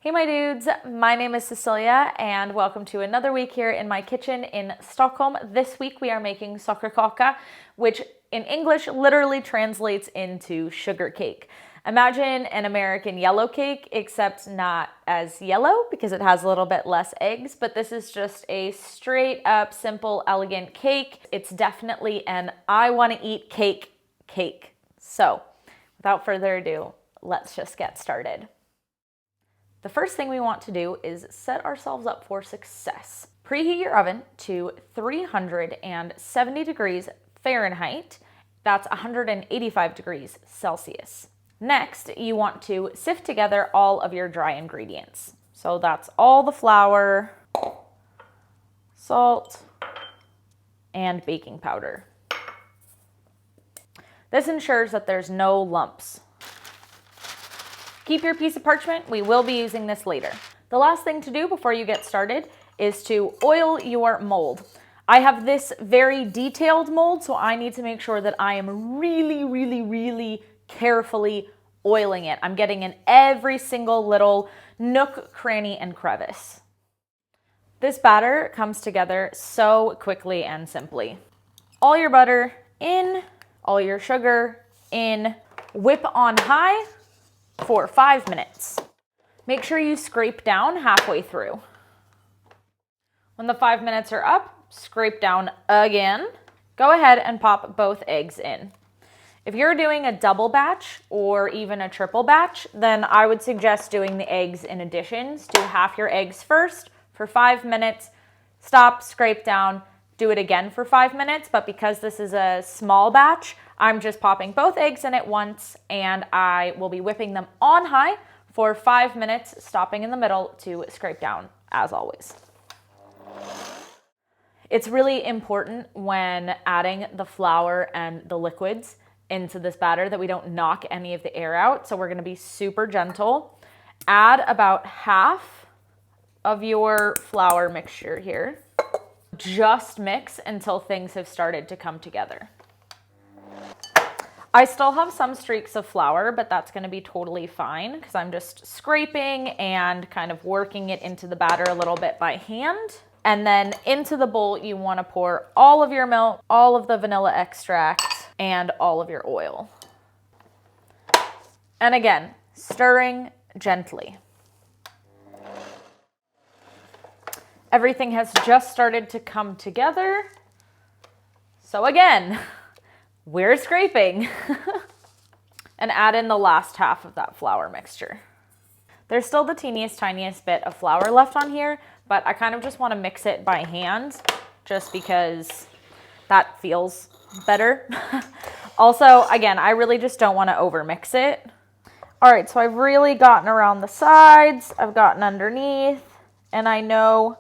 Hey my dudes, my name is Cecilia and welcome to another week here in my kitchen in Stockholm. This week we are making SOCKERKAKA, which in English literally translates into sugar cake. Imagine an American yellow cake, except not as yellow because it has a little bit less eggs, but this is just a straight up, simple, elegant cake. It's definitely an I want to eat cake cake. So without further ado, let's just get started. The first thing we want to do is set ourselves up for success. Preheat your oven to 370 degrees Fahrenheit. That's 185 degrees Celsius. Next, you want to sift together all of your dry ingredients. So that's all the flour, salt, and baking powder. This ensures that there's no lumps. Keep your piece of parchment, we will be using this later. The last thing to do before you get started is to oil your mold. I have this very detailed mold, so I need to make sure that I am really carefully oiling it. I'm getting in every single little nook, cranny, and crevice. This batter comes together so quickly and simply. All your butter in, all your sugar in, whip on high for 5 minutes. Make sure you scrape down halfway through. When the 5 minutes are up, scrape down again. Go ahead and pop both eggs in. If you're doing a double batch or even a triple batch, then I would suggest doing the eggs in additions. Do half your eggs first for 5 minutes, stop, scrape down, do it again for 5 minutes. But because this is a small batch, I'm just popping both eggs in at once and I will be whipping them on high for 5 minutes, stopping in the middle to scrape down as always. It's really important when adding the flour and the liquids into this batter that we don't knock any of the air out. So we're gonna be super gentle. Add about half of your flour mixture here. Just mix until things have started to come together. I still have some streaks of flour, but that's gonna be totally fine because I'm just scraping and kind of working it into the batter a little bit by hand. And then into the bowl, you wanna pour all of your milk, all of the vanilla extract, and all of your oil. And again, stirring gently. Everything has just started to come together. So again, we're scraping and add in the last half of that flour mixture. There's still the tiniest bit of flour left on here, but I kind of just want to mix it by hand just because that feels better. Also, again, I really just don't want to over mix it. All right, so I've really gotten around the sides, I've gotten underneath, and I know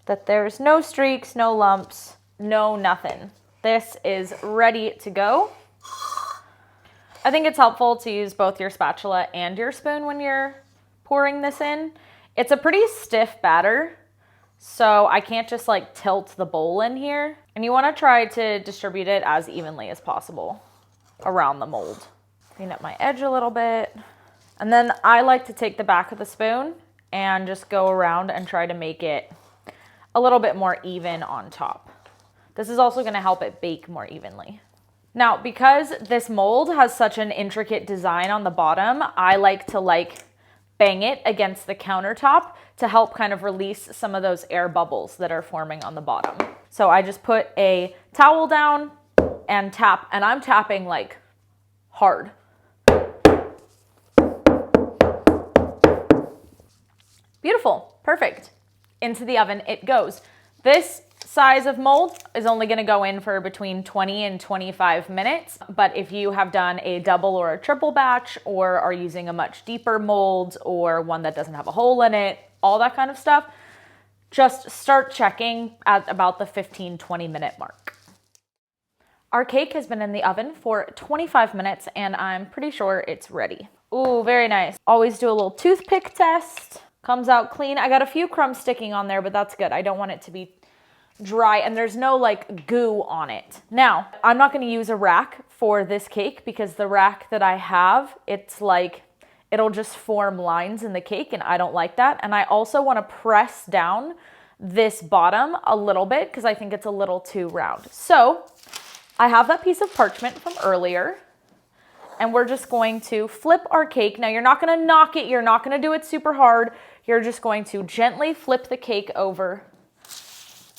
that there's no streaks, no lumps, no nothing. This is ready to go. I think it's helpful to use both your spatula and your spoon when you're pouring this in. It's a pretty stiff batter, so I can't just like tilt the bowl in here. And you want to try to distribute it as evenly as possible around the mold. Clean up my edge a little bit. And then I like to take the back of the spoon and just go around and try to make it a little bit more even on top. This is also going to help it bake more evenly. Now, because this mold has such an intricate design on the bottom, I like to bang it against the countertop to help kind of release some of those air bubbles that are forming on the bottom. So I just put a towel down and tap, and I'm tapping like hard. Beautiful, perfect. Into the oven it goes. This size of mold is only going to go in for between 20 and 25 minutes. But if you have done a double or a triple batch or are using a much deeper mold or one that doesn't have a hole in it, all that kind of stuff, just start checking at about the 15-20 minute mark. Our cake has been in the oven for 25 minutes and I'm pretty sure it's ready. Ooh, very nice. Always do a little toothpick test. Comes out clean. I got a few crumbs sticking on there, but that's good. I don't want it to be dry and there's no goo on it. Now, I'm not going to use a rack for this cake because the rack that I have, it's it'll just form lines in the cake, and I don't like that. And I also want to press down this bottom a little bit because I think it's a little too round. So I have that piece of parchment from earlier, and we're just going to flip our cake. Now you're not going to knock it. You're not going to do it super hard. You're just going to gently flip the cake over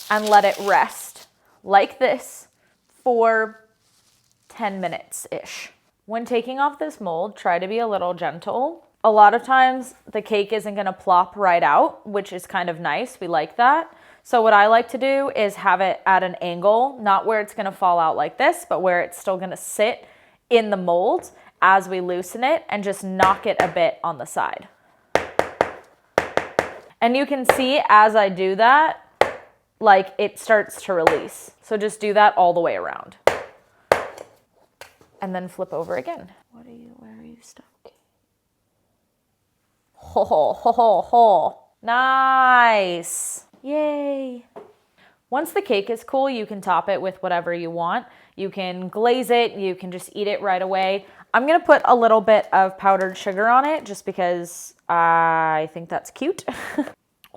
and let it rest like this for 10 minutes-ish. When taking off this mold, try to be a little gentle. A lot of times the cake isn't going to plop right out, which is kind of nice. We like that. So what I like to do is have it at an angle, not where it's going to fall out like this, but where it's still going to sit in the mold as we loosen it, and just knock it a bit on the side. And you can see as I do that, like it starts to release. So just do that all the way around. And then flip over again. Where are you stuck? Ho, ho, ho, ho, ho. Nice. Yay. Once the cake is cool, you can top it with whatever you want. You can glaze it. You can just eat it right away. I'm going to put a little bit of powdered sugar on it just because I think that's cute.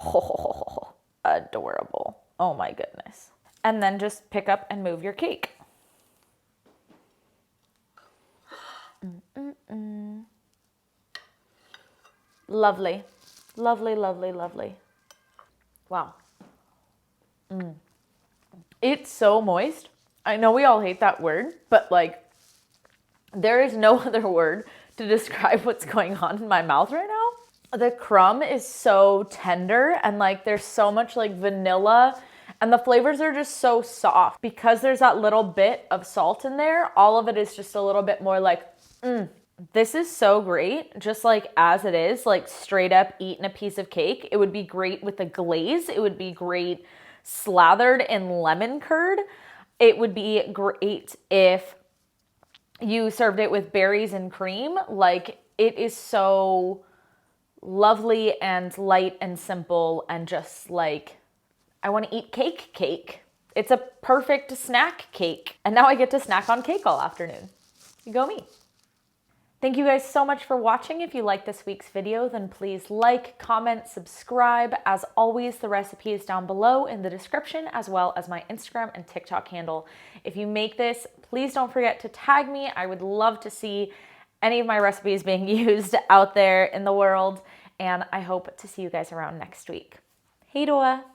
Oh, adorable. Oh my goodness. And then just pick up and move your cake. Lovely. Lovely, lovely, lovely. Wow. It's so moist. I know we all hate that word, but like there is no other word to describe what's going on in my mouth right now. The crumb is so tender, and like there's so much like vanilla, and the flavors are just so soft. Because there's that little bit of salt in there, all of it is just a little bit more like, This is so great, just like as it is, like straight up eating a piece of cake. It would be great with a glaze. It would be great slathered in lemon curd. It would be great if you served it with berries and cream. Like, it is so lovely and light and simple, and just like, I want to eat cake. It's a perfect snack cake. And now I get to snack on cake all afternoon. You go me. Thank you guys so much for watching. If you like this week's video, then please like, comment, subscribe. As always, the recipe is down below in the description, as well as my Instagram and TikTok handle. If you make this, please don't forget to tag me. I would love to see any of my recipes being used out there in the world, and I hope to see you guys around next week. Hej då!